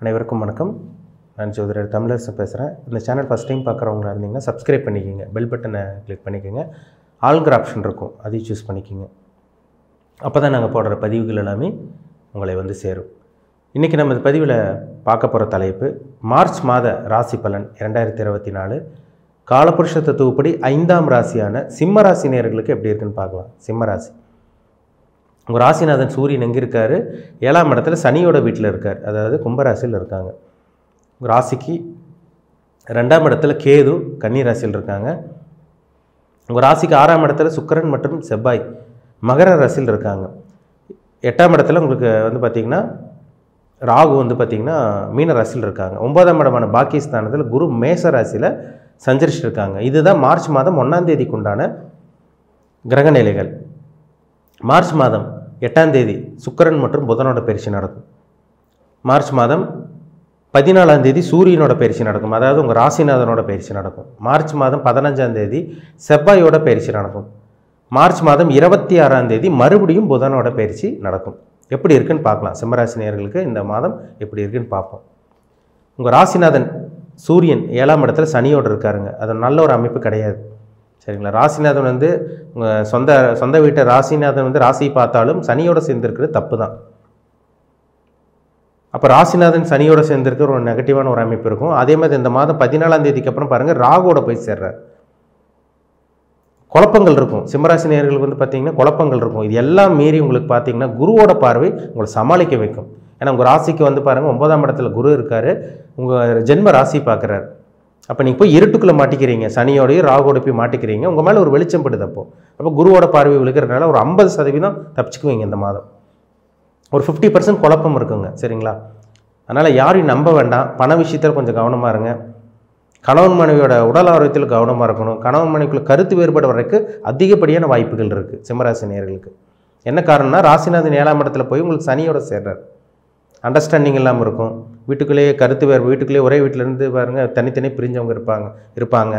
அனைவருக்கும் வணக்கம். நான் ஜோதிடர் தமிழரசன் பேசுகிறேன். இந்த சேனல் ஃபஸ்ட் டைம் பார்க்குறவங்களா இருந்தீங்கன்னா சப்ஸ்கிரைப் பண்ணிக்கோங்க, பெல் பட்டனை கிளிக் பண்ணிக்கோங்க, ஆளுங்கிற ஆப்ஷன் இருக்கும், அதையும் சூஸ் பண்ணிக்கோங்க. அப்போ தான் நாங்கள் போடுற பதிவுகள் எல்லாமே உங்களை வந்து சேரும். இன்றைக்கி நம்ம இந்த பதிவில் பார்க்க போகிற தலைப்பு மார்ச் மாத ராசி பலன் 2024 காலபுருஷ தத்துவப்படி 5ஆம் ராசியான சிம்ம ராசி நேயர்களுக்கு எப்படி இருக்குன்னு பார்க்கலாம். சிம்ம ராசி, உங்கள் ராசிநாதன் சூரியன் எங்கே இருக்கார்? 7ஆம் இடத்துல சனியோட வீட்டில் இருக்கார், அதாவது கும்பராசியில் இருக்காங்க. உங்கள் ராசிக்கு 2ஆம் இடத்துல கேது கன்னி ராசியில் இருக்காங்க. உங்கள் ராசிக்கு 6ஆம் இடத்துல சுக்கிரன் மற்றும் செவ்வாய் மகர ராசியில் இருக்காங்க. 8ஆம் இடத்துல உங்களுக்கு வந்து பார்த்திங்கன்னா ராகு வந்து பார்த்திங்கன்னா மீன ராசியில் இருக்காங்க. 9ஆம் இடமான பாக்கியஸ்தானத்தில் குரு மேச ராசியில் சஞ்சரிச்சுட்டு இருக்காங்க. இதுதான் மார்ச் மாதம் 1ஆம் தேதிக்கு உண்டான கிரக நிலைகள். மார்ச் மாதம் 8ஆம் தேதி சுக்கிரன் மற்றும் புதனோட பயிற்சி நடக்கும். மார்ச் மாதம் 14ஆம் தேதி சூரியனோட பயிற்சி நடக்கும், அதாவது உங்கள் ராசிநாதனோட பயிற்சி நடக்கும். மார்ச் மாதம் 15ஆம் தேதி செவ்வாயோட பயிற்சி நடக்கும். மார்ச் மாதம் 26ஆம் தேதி மறுபடியும் புதனோட பயிற்சி நடக்கும். எப்படி இருக்குன்னு பார்க்கலாம். சிம்மராசி நேயர்களுக்கு இந்த மாதம் எப்படி இருக்குன்னு பார்ப்போம். உங்கள் ராசிநாதன் சூரியன் 7ஆம் இடத்துல சனியோடு இருக்காருங்க. அது நல்ல ஒரு அமைப்பு கிடையாது, சரிங்களா? ராசிநாதன் வந்து உங்கள் சொந்த வீட்டை ராசிநாதன் வந்து ராசியை பார்த்தாலும் சனியோடு சேர்ந்துருக்கிறது தப்பு தான். அப்போ ராசிநாதன் சனியோடு சேர்ந்துருக்கிற ஒரு நெகட்டிவான ஒரு அமைப்பு இருக்கும். அதே மாதிரி இந்த மாதம் 14ஆம் தேதிக்கு அப்புறம் பாருங்கள் ராகுவோட போய் சேர்றார். குழப்பங்கள் இருக்கும். சிம்மராசி நேயர்களுக்கு வந்து பார்த்திங்கன்னா குழப்பங்கள் இருக்கும். இது எல்லாம் மீறி உங்களுக்கு பார்த்திங்கன்னா குருவோட பார்வை உங்களை சமாளிக்க வைக்கும். ஏன்னா உங்கள் ராசிக்கு வந்து பாருங்கள் 9ஆம் இடத்துல குரு இருக்கார், உங்கள் ஜென்ம ராசி பார்க்குறாரு. அப்போ நீங்கள் போய் இருட்டுக்குள்ளே மாட்டிக்கிறீங்க, சனியோடையும் ராகுவோட போய் மாட்டிக்கிறீங்க. உங்கள் மேலே ஒரு வெளிச்சம் படுது. அப்போ குருவோட பார்வை விழுக்கிறதுனால ஒரு 50% தப்பிச்சுக்குவீங்க இந்த மாதம். ஒரு 50% குழப்பம் இருக்குங்க, சரிங்களா? அதனால் யாரையும் நம்ப வேண்டாம். பண விஷயத்தில் கொஞ்சம் கவனமாக இருங்க. கணவன் மனைவியோட உடல் ஆரோக்கியத்தில் கவனமாக இருக்கணும். கணவன் மனைவிக்குள்ள கருத்து வேறுபாடு வரைக்கும் அதிகப்படியான வாய்ப்புகள் இருக்குது சிம்மராசி நேயர்களுக்கு. என்ன காரணம்னா ராசிநாதன் 7ஆம் இடத்துல போய் உங்களுக்கு சனியோட சேர்றார். அண்டர்ஸ்டாண்டிங் இல்லாமல் இருக்கும். வீட்டுக்குள்ளேயே கருத்து வேறு, வீட்டுக்குள்ளேயே ஒரே வீட்டிலேருந்து பாருங்கள் தனித்தனி பிரிஞ்சவங்க இருப்பாங்க.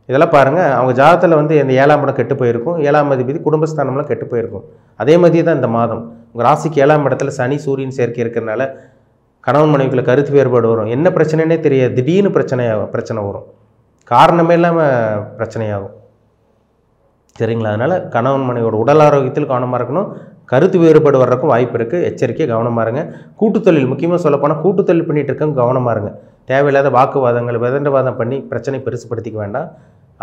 இதெல்லாம் பாருங்கள் அவங்க ஜாதகத்தில் வந்து இந்த 7ஆம் இடம் கெட்டு போயிருக்கும். 7ஆம் அதிபதி குடும்பஸ்தானம்லாம் கெட்டு போயிருக்கும். அதே மாதிரி தான் இந்த மாதம் உங்கள் ராசிக்கு 7ஆம் இடத்துல சனி சூரியன் சேர்க்கை இருக்கிறதுனால கணவன் மனைவிக்குள்ள கருத்து வேறுபாடு வரும். என்ன பிரச்சனைனே தெரியாது, திடீர்னு பிரச்சனை வரும், காரணமே இல்லாமல் பிரச்சனையாகும், சரிங்களா? அதனால் கணவன் மனைவியோட உடல் ஆரோக்கியத்தில் கவனமாக இருக்கணும். கருத்து வேறுபாடு வர்றதுக்கும் வாய்ப்பு இருக்குது, எச்சரிக்கையாக கவனமாக இருங்க. கூட்டுத்தொழில் முக்கியமாக சொல்லப்போனால் கூட்டுத்தொழில் பண்ணிகிட்டு இருக்கவங்க கவனமாக இருங்க. தேவையில்லாத வாக்குவாதங்கள் விதண்டவாதம் பண்ணி பிரச்சனை பெருசுப்படுத்திக்க வேண்டாம்,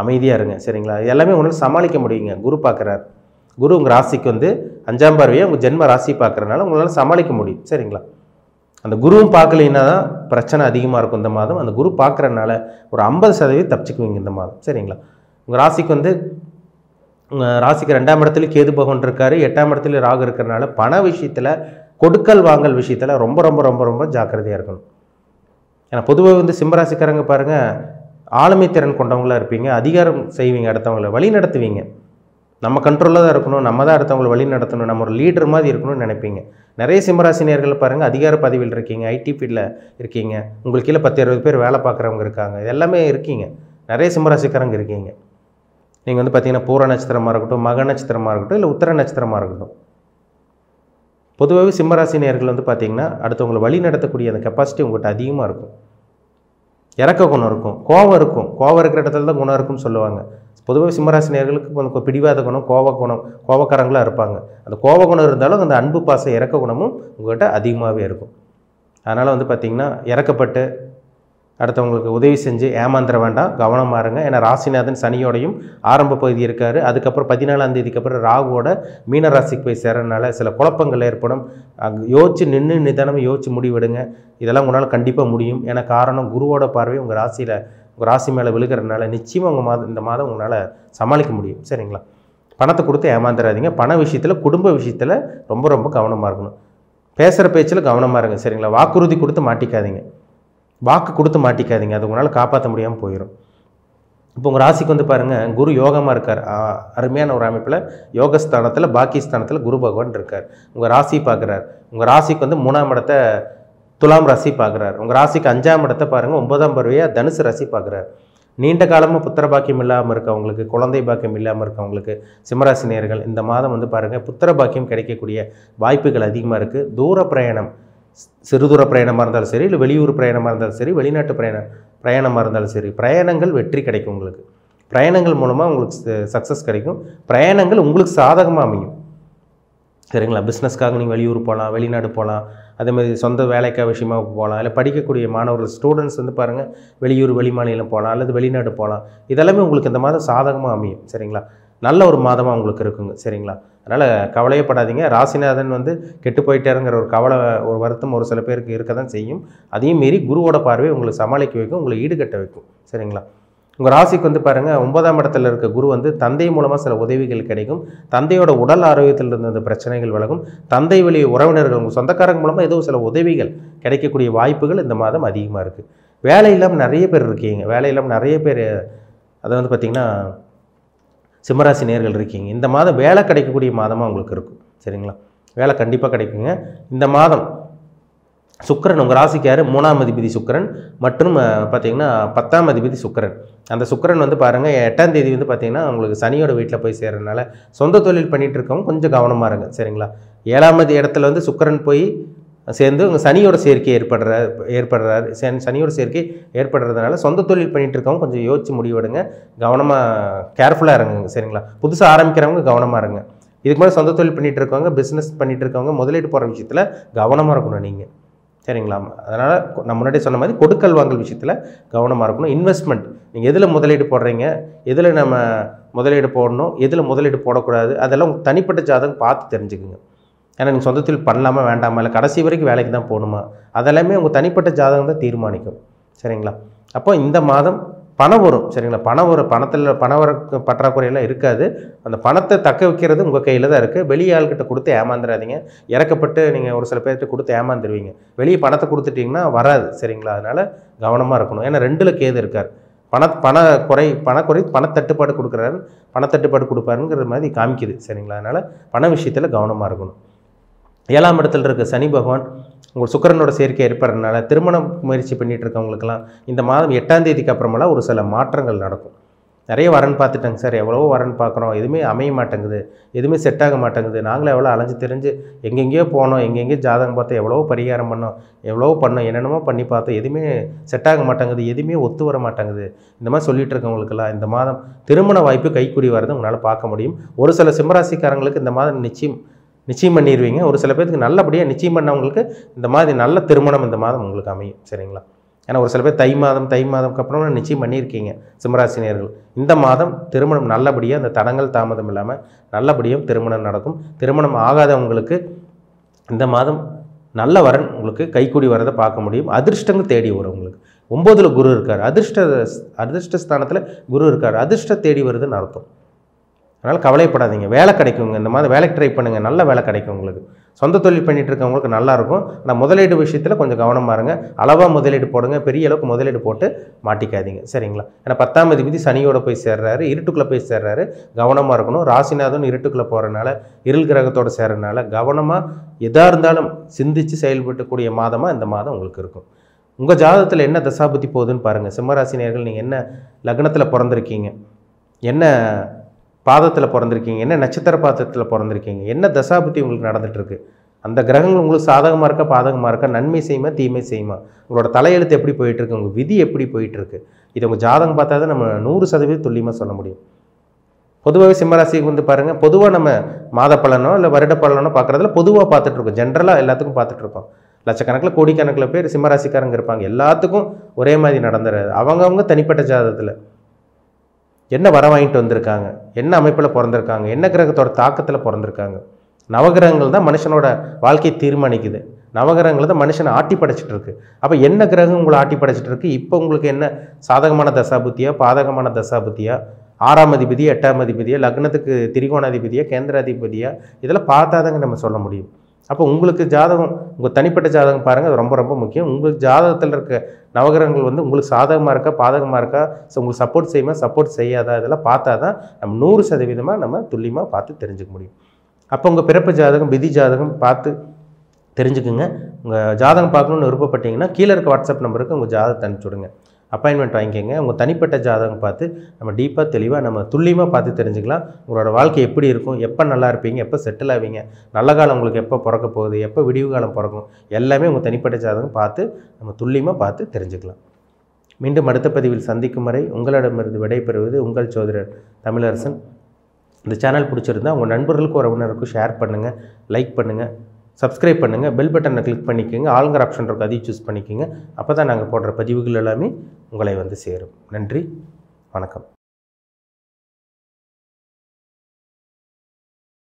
அமைதியாக இருங்க, சரிங்களா? எல்லாமே உங்களால் சமாளிக்க முடியுங்க. குரு பார்க்குறார். குரு உங்கள் ராசிக்கு வந்து 5ஆம் பார்வையை உங்கள் ஜென்ம ராசி பார்க்குறதுனால உங்களால் சமாளிக்க முடியும், சரிங்களா? அந்த குருவும் பார்க்கலைன்னா தான் பிரச்சனை அதிகமாக இருக்கும் இந்த மாதம். அந்த குரு பார்க்குறதுனால ஒரு 50% தப்பிச்சுக்குவீங்க இந்த மாதம், சரிங்களா? உங்கள் ராசிக்கு வந்து உங்கள் ராசிக்கு 2ஆம் இடத்துல கேது பகவான் இருக்கார், 8ஆம் இடத்துல ராகு இருக்கிறனால பண விஷயத்தில் கொடுக்கல் வாங்கல் விஷயத்தில் ரொம்ப ரொம்ப ரொம்ப ரொம்ப ஜாக்கிரதையாக இருக்கணும். ஏன்னா பொதுவாக வந்து சிம்மராசிக்காரங்க பாருங்கள் ஆளுமை திறன் கொண்டவங்களாக இருப்பீங்க, அதிகாரம் செய்வீங்க, அடுத்தவங்களை வழி நடத்துவீங்க. நம்ம கண்ட்ரோலில் தான் இருக்கணும், நம்ம தான் அடுத்தவங்களை வழி நடத்தணும், நம்ம ஒரு லீடர் மாதிரி இருக்கணும்னு நினைப்பீங்க. நிறைய சிம்மராசி நேயர்கள் பாருங்கள் அதிகார பதவியில் இருக்கீங்க, ஐடி ஃபீல்டில் இருக்கீங்க, உங்களுக்கு கீழே 10-20 பேர் வேலை பார்க்குறவங்க இருக்காங்க, இது எல்லாமே இருக்கீங்க. நிறைய சிம்மராசிக்காரங்க இருக்கீங்க. நீங்கள் வந்து பார்த்திங்கன்னா பூர நட்சத்திரமாக இருக்கட்டும், மக நட்சத்திரமாக இருக்கட்டும், இல்லை உத்தர நட்சத்திரமாக இருக்கட்டும், பொதுவாகவே சிம்மராசி நேயர்கள் வந்து பார்த்திங்கன்னா அடுத்தவங்களை வழி நடத்தக்கூடிய அந்த கெப்பாசிட்டி உங்கள்கிட்ட அதிகமாக இருக்கும். இறக்க குணம் இருக்கும், கோவம் இருக்கும். கோவம் இருக்கிற இடத்துல தான் குணம் இருக்குன்னு சொல்லுவாங்க. பொதுவாக சிம்மராசி நேயர்களுக்கு கொஞ்சம் பிடிவாத குணம், கோவக்காரங்களாக இருப்பாங்க. அந்த கோவ குணம் இருந்தாலும் அந்த அன்பு பாசம் இறக்க குணமும் உங்கள்கிட்ட அதிகமாகவே இருக்கும். அதனால் வந்து பார்த்திங்கன்னா இறக்கப்பட்டு அடுத்தவங்களுக்கு உதவி செஞ்சு ஏமாந்துட வேண்டாம், கவனமாக இருங்க. ஏன்னா ராசிநாதன் சனியோடையும் ஆரம்ப பகுதி இருக்கார். அதுக்கப்புறம் 14ஆம் தேதிக்கு அப்புறம் ராகுவோட மீன ராசிக்கு போய் சேர்றதுனால சில குழப்பங்கள் ஏற்படும். யோசிச்சு நிதானமாக யோசிச்சு முடிவெடுங்க. இதெல்லாம் உங்களால் கண்டிப்பாக முடியும். ஏன்னா காரணம் குருவோட பார்வை உங்கள் ராசி மேலே விழுகிறதுனால நிச்சயமாக இந்த மாதம் உங்களால் சமாளிக்க முடியும், சரிங்களா? பணத்தை கொடுத்து ஏமாந்துடாதீங்க. பண விஷயத்தில் குடும்ப விஷயத்தில் ரொம்ப ரொம்ப கவனமாக இருக்கணும். பேசுகிற பேச்சில் கவனமாக இருங்க, சரிங்களா? வாக்குறுதி கொடுத்து மாட்டிக்காதீங்க, அது உங்களால் காப்பாற்ற முடியாமல் போயிடும். இப்போ உங்கள் ராசிக்கு வந்து பாருங்கள் குரு யோகமாக இருக்கார். அருமையான ஒரு அமைப்பில் யோகஸ்தானத்தில் பாக்கியஸ்தானத்தில் குரு பகவான் இருக்கார். உங்கள் ராசி பார்க்குறார். உங்கள் ராசிக்கு வந்து 3ஆம் இடத்தை துலாம் ராசி பார்க்குறார். உங்கள் ராசிக்கு 5ஆம் இடத்தை பாருங்கள் 9ஆம் பார்வையாக தனுசு ராசி பார்க்குறார். நீண்ட காலமாக புத்திர பாக்கியம் இல்லாமல் இருக்கவங்களுக்கு, குழந்தை பாக்கியம் இல்லாமல் இருக்கவங்களுக்கு சிம்மராசி நேயர்கள் இந்த மாதம் வந்து பாருங்கள் புத்திர பாக்கியம் கிடைக்கக்கூடிய வாய்ப்புகள் அதிகமாக இருக்குது. தூர பிரயாணம் சிறுதூர பிரயாணமாக இருந்தாலும் சரி, இல்லை வெளியூர் பிரயாணமாக இருந்தாலும் சரி, வெளிநாட்டு பிரயாணமாக இருந்தாலும் சரி, பிரயாணங்கள் வெற்றி கிடைக்கும் உங்களுக்கு. பிரயாணங்கள் மூலமாக உங்களுக்கு சக்ஸஸ் கிடைக்கும். பிரயாணங்கள் உங்களுக்கு சாதகமாக அமையும். சரிங்களா? பிஸ்னஸ்க்காக நீங்கள் வெளியூர் போகலாம், வெளிநாடு போகலாம், அதேமாதிரி சொந்த வேலைக்காக விஷயமாக போகலாம், இல்லை படிக்கக்கூடிய மாணவர்கள் ஸ்டூடெண்ட்ஸ் வந்து பாருங்கள் வெளியூர் வெளிமாநிலம் போகலாம், அல்லது வெளிநாடு போகலாம். இதெல்லாமே உங்களுக்கு இந்த மாதம் சாதகமாக அமையும். சரிங்களா? நல்ல ஒரு மாதமாக உங்களுக்கு இருக்குங்க. சரிங்களா? அதனால் கவலையப்படாதீங்க. ராசிநாதன் வந்து கெட்டு போயிட்டாருங்கிற ஒரு கவலை, ஒரு வருத்தம் ஒரு சில பேருக்கு இருக்க தான் செய்யும். அதையும் மீறி குருவோட பார்வை உங்களை சமாளிக்க வைக்கும், உங்களை ஈடுகட்ட வைக்கும். சரிங்களா? உங்கள் ராசிக்கு வந்து பாருங்கள் 9ஆம் இடத்துல இருக்க குரு வந்து தந்தை மூலமாக சில உதவிகள் கிடைக்கும். தந்தையோட உடல் ஆரோக்கியத்தில் இருந்த அந்த பிரச்சனைகள் விலகும். தந்தை வழி உறவினர்கள் உங்கள் சொந்தக்காரங்க மூலமாக ஏதோ சில உதவிகள் கிடைக்கக்கூடிய வாய்ப்புகள் இந்த மாதம் அதிகமாக இருக்குது. வேலை இல்லாமல் நிறைய பேர் இருக்கீங்க. வேலை இல்லாமல் நிறைய பேர், அதை வந்து பார்த்திங்கன்னா சிம்மராசி நேயர்கள் இருக்கீங்க. இந்த மாதம் வேலை கிடைக்கக்கூடிய மாதமாக உங்களுக்கு இருக்கும். சரிங்களா? வேலை கண்டிப்பாக கிடைக்குங்க. இந்த மாதம் சுக்கிரன் உங்கள் ராசிக்கு யார்? 3ஆம் அதிபதி சுக்கிரன் மற்றும் பார்த்திங்கன்னா 10ஆம் அதிபதி சுக்கிரன். அந்த சுக்கிரன் வந்து பாருங்கள் 8ஆம் தேதி வந்து பார்த்திங்கன்னா உங்களுக்கு சனியோட வீட்டில் போய் சேர்றதுனால சொந்த தொழில் பண்ணிகிட்டு இருக்கவங்க கொஞ்சம் கவனமாக இருங்க. சரிங்களா? 7ஆம் இடத்துல வந்து சுக்கிரன் போய் சேர்ந்து உங்கள் சனியோட சேர்க்கை ஏற்படுறாரு. சனியோட சேர்க்கை ஏற்படுறதுனால சொந்த தொழில் பண்ணிகிட்டு இருக்கவங்க கொஞ்சம் யோசிச்சு முடிவெடுங்க. கவனமாக கேர்ஃபுல்லாக இருங்க. சரிங்களா? புதுசாக ஆரம்பிக்கிறவங்க கவனமாக இருங்க. இதுக்கு மேலே சொந்த தொழில் பண்ணிகிட்டு இருக்கவங்க, பிஸ்னஸ் பண்ணிகிட்டு இருக்கவங்க முதலீடு போகிற விஷயத்தில் கவனமாக இருக்கணும் நீங்கள். சரிங்களா? அதனால் நான் முன்னாடி சொன்ன மாதிரி கொடுக்கல் வாங்கல் விஷயத்தில் கவனமாக இருக்கணும். இன்வெஸ்ட்மெண்ட் நீங்கள் எதில் முதலீடு போடுறீங்க, எதில் நம்ம முதலீடு போடணும், எதில் முதலீடு போடக்கூடாது, அதெல்லாம் உங்கள் தனிப்பட்ட ஜாதகம் பார்த்து தெரிஞ்சுக்குங்க. ஏன்னா நீங்கள் சொந்த தொழில் பண்ணலாமா வேண்டாமா, இல்லை கடைசி வரைக்கும் வேலைக்கு தான் போகணுமா, அதெல்லாமே உங்கள் தனிப்பட்ட ஜாதகம் தான் தீர்மானிக்கும். சரிங்களா? அப்போ இந்த மாதம் பணம் வரும். சரிங்களா? பணம் வரும். பணம் வர பற்றாக்குறையெல்லாம் இருக்காது. அந்த பணத்தை தக்க வைக்கிறது உங்கள் கையில் தான் இருக்குது. வெளியே ஆள்கிட்ட கொடுத்து ஏமாந்துடாதீங்க. இறக்கப்பட்டு நீங்கள் ஒரு சில பேர்கிட்ட கொடுத்து ஏமாந்துருவீங்க. வெளியே பணத்தை கொடுத்துட்டிங்கன்னா வராது. சரிங்களா? அதனால் கவனமாக இருக்கணும். ஏன்னா 2ல் கேது இருக்கார். பணத்தட்டுப்பாடு கொடுக்குறாரு, பணத்தட்டுப்பாடு கொடுப்பாருங்கிற மாதிரி காமிக்குது. சரிங்களா? அதனால் பண விஷயத்தில் கவனமாக இருக்கணும். 7ஆம் இடத்துல இருக்க சனி பகவான் உங்கள் சுக்கிரனோட சேர்க்கை ஏற்படுறதுனால திருமணம் முயற்சி பண்ணிகிட்டு இருக்கவங்களுக்கெல்லாம் இந்த மாதம் 8ஆம் தேதிக்கு அப்புறமெல்லாம் ஒரு சில மாற்றங்கள் நடக்கும். நிறைய வரன் பார்த்துட்டாங்க சார், எவ்வளவோ வரன் பார்க்குறோம், எதுவுமே அமைய மாட்டேங்குது, எதுவுமே செட் ஆக மாட்டேங்குது, நாங்களும் எவ்வளோ அலைஞ்சு தெரிஞ்சு எங்கெங்கேயோ போனோம், எங்கெங்கேயோ ஜாதகம் பார்த்தோம், எவ்வளவோ பரிகாரம் பண்ணோம், என்னென்னமோ பண்ணி பார்த்தோம், எதுவுமே செட் ஆக மாட்டேங்குது, எதுவுமே ஒத்து வர மாட்டேங்குது. இந்த மாதிரி சொல்லிட்டு இருக்கவங்களுக்கெல்லாம் இந்த மாதம் திருமண வாய்ப்பு கைக்கூடி வரது உங்களால் பார்க்க முடியும். ஒரு சில சிம்மராசிக்காரங்களுக்கு இந்த மாதம் நிச்சயம் பண்ணிடுவீங்க. ஒரு சில பேருக்கு நல்லபடியாக நிச்சயம் பண்ணவங்களுக்கு இந்த மாதிரி நல்ல திருமணம் இந்த மாதம் உங்களுக்கு அமையும். சரிங்களா? ஏன்னா ஒரு சில பேர் தை மாதம்க்கு அப்புறம் நிச்சயம் பண்ணியிருக்கீங்க சிம்மராசி நேயர்கள். இந்த மாதம் திருமணம் நல்லபடியாக, அந்த தடங்கள் தாமதம் இல்லாமல் நல்லபடியாக திருமணம் நடக்கும். திருமணம் ஆகாதவங்களுக்கு இந்த மாதம் நல்ல வரன் உங்களுக்கு கைக்கூடி வரதை பார்க்க முடியும். அதிர்ஷ்டங்கள் தேடி வரும் உங்களுக்கு. 9ல் குரு இருக்கார். அதிர்ஷ்ட ஸ்தானத்தில் குரு இருக்கார். அதிர்ஷ்டம் தேடி வருதுன்னு அர்த்தம். அதனால் கவலைப்படாதீங்க. வேலை கிடைக்குங்க. இந்த மாதிரி வேலைக்கு ட்ரை பண்ணுங்கள். நல்ல வேலை கிடைக்கும் உங்களுக்கு. சொந்த தொழில் பண்ணிகிட்டு இருக்கவங்களுக்கு நல்லாயிருக்கும். ஆனால் முதலீடு விஷயத்தில் கொஞ்சம் கவனமாக இருங்க. அளவாக முதலீடு போடுங்க. பெரிய அளவுக்கு முதலீடு போட்டு மாட்டிக்காதீங்க. சரிங்களா? ஏன்னா 10ஆம் அதிபதி சனியோட போய் சேர்றாரு, இருட்டுக்குள்ளே போய் சேர்றாரு. கவனமாக இருக்கணும். ராசிநாதன் இருட்டுக்குள்ளே போகிறதுனால, இருள் கிரகத்தோடு சேர்றதுனால கவனமாக எதாக இருந்தாலும் சிந்தித்து செயல்பட்டுக்கூடிய மாதமாக இந்த மாதம் உங்களுக்கு இருக்கும். உங்கள் ஜாதகத்தில் என்ன தசாபுத்தி போகுதுன்னு பாருங்கள். சிம்மராசி நேயர்கள், நீங்கள் என்ன லக்னத்தில் பிறந்திருக்கீங்க, என்ன பாதத்தில் பிறந்திருக்கீங்க, என்ன நட்சத்திர பாதத்தில் பிறந்திருக்கீங்க, என்ன தசாபுத்தி உங்களுக்கு நடந்துகிட்ருக்கு, அந்த கிரகங்கள் உங்களுக்கு சாதகமாக இருக்கா பாதகமாக இருக்கா, நன்மை செய்யுமா தீமை செய்யுமா, உங்களோட தலையெழுத்து எப்படி போயிட்டுருக்கு, உங்கள் விதி எப்படி போயிட்டுருக்கு, இது உங்கள் ஜாதகம் பார்த்தா தான் நம்ம 100% துல்லியமாக சொல்ல முடியும். பொதுவாகவே சிம்மராசிக்கு வந்து பாருங்கள், பொதுவாக நம்ம மாத பலனோ இல்லை வருட பலனோ பார்க்குறதுல பொதுவாக பார்த்துட்ருக்கோம். ஜென்ரலாக எல்லாத்துக்கும் பார்த்துட்ருக்கோம். லட்சக்கணக்கில் கோடிக்கணக்கில் பேர் சிம்மராசிக்காரங்க இருப்பாங்க. எல்லாத்துக்கும் ஒரே மாதிரி நடந்துறாது. அவங்கவுங்க தனிப்பட்ட ஜாதகத்தில் என்ன வர வாங்கிட்டு வந்திருக்காங்க, என்ன அமைப்பில் பிறந்திருக்காங்க, என்ன கிரகத்தோட தாக்கத்தில் பிறந்திருக்காங்க. நவகிரகங்கள் தான் மனுஷனோட வாழ்க்கையை தீர்மானிக்குது. நவகிரகங்கள் தான் மனுஷனை ஆட்டி படைச்சிட்டு இருக்கு. அப்போ என்ன கிரகம் உங்களை ஆட்டி படைச்சிட்டு இருக்கு, இப்போ உங்களுக்கு என்ன சாதகமான தசாபுத்தியா பாதகமான தசாபுத்தியா, 6ஆம் அதிபதியா 8ஆம் அதிபதியா, லக்னத்துக்கு திரிகோணாதிபதியா கேந்திராதிபதியா, இதெல்லாம் பார்த்தாதாங்க நம்ம சொல்ல முடியும். அப்போ உங்களுக்கு ஜாதகம், உங்கள் தனிப்பட்ட ஜாதகம் பாருங்கள், அது ரொம்ப ரொம்ப முக்கியம். உங்களுக்கு ஜாதகத்தில் இருக்க நவகிரகங்கள் வந்து உங்களுக்கு சாதகமாக இருக்கா பாதகமாக இருக்கா, உங்களுக்கு சப்போர்ட் செய்யுமா சப்போர்ட் செய்யாதா, இதெல்லாம் பார்த்தா தான் நம்ம 100% நம்ம துல்லியமாக பார்த்து தெரிஞ்சுக்க முடியும். அப்போ உங்கள் பிறப்பு ஜாதகம் விதி ஜாதகம் பார்த்து தெரிஞ்சுக்குங்க. உங்கள் ஜாதகம் பார்க்கணுன்னு விருப்பப்பட்டீங்கன்னா கீழே இருக்க வாட்ஸ்அப் நம்பருக்கு உங்கள் ஜாதகத்தை அனுப்பிச்சி விடுங்க. அப்பாயின்மெண்ட் வாங்கிக்கோங்க. உங்கள் தனிப்பட்ட ஜாதகம் பார்த்து நம்ம டீப்பாக தெளிவாக நம்ம துல்லியமாக பார்த்து தெரிஞ்சுக்கலாம். உங்களோட வாழ்க்கை எப்படி இருக்கும், எப்போ நல்லா இருப்பீங்க, எப்போ செட்டில் ஆவீங்க, நல்ல காலம் உங்களுக்கு எப்போ பிறக்க போகுது, எப்போ விடிவு காலம் பிறக்கும், எல்லாமே உங்கள் தனிப்பட்ட ஜாதகம் பார்த்து நம்ம துல்லியமாக பார்த்து தெரிஞ்சுக்கலாம். மீண்டும் அடுத்த பதிவில் சந்திக்கும் வரை உங்களிடமிருந்து விடைபெறுவது உங்கள் ஜோதிடர் தமிழரசன். இந்த சேனல் பிடிச்சிருந்தா உங்கள் நண்பர்களுக்கும் உறவினருக்கும் ஷேர் பண்ணுங்கள், லைக் பண்ணுங்கள், சப்ஸ்கிரைப் பண்ணுங்கள், பெல் பட்டனை கிளிக் பண்ணிக்கோங்க, ஆளுங்கிற ஆப்ஷன் இருக்கும் அதையும் சூஸ் பண்ணிக்கோங்க. அப்போ தான் நாங்கள் போடுற பதிவுகள் எல்லாமே உங்களை வந்து சேரும். நன்றி, வணக்கம்.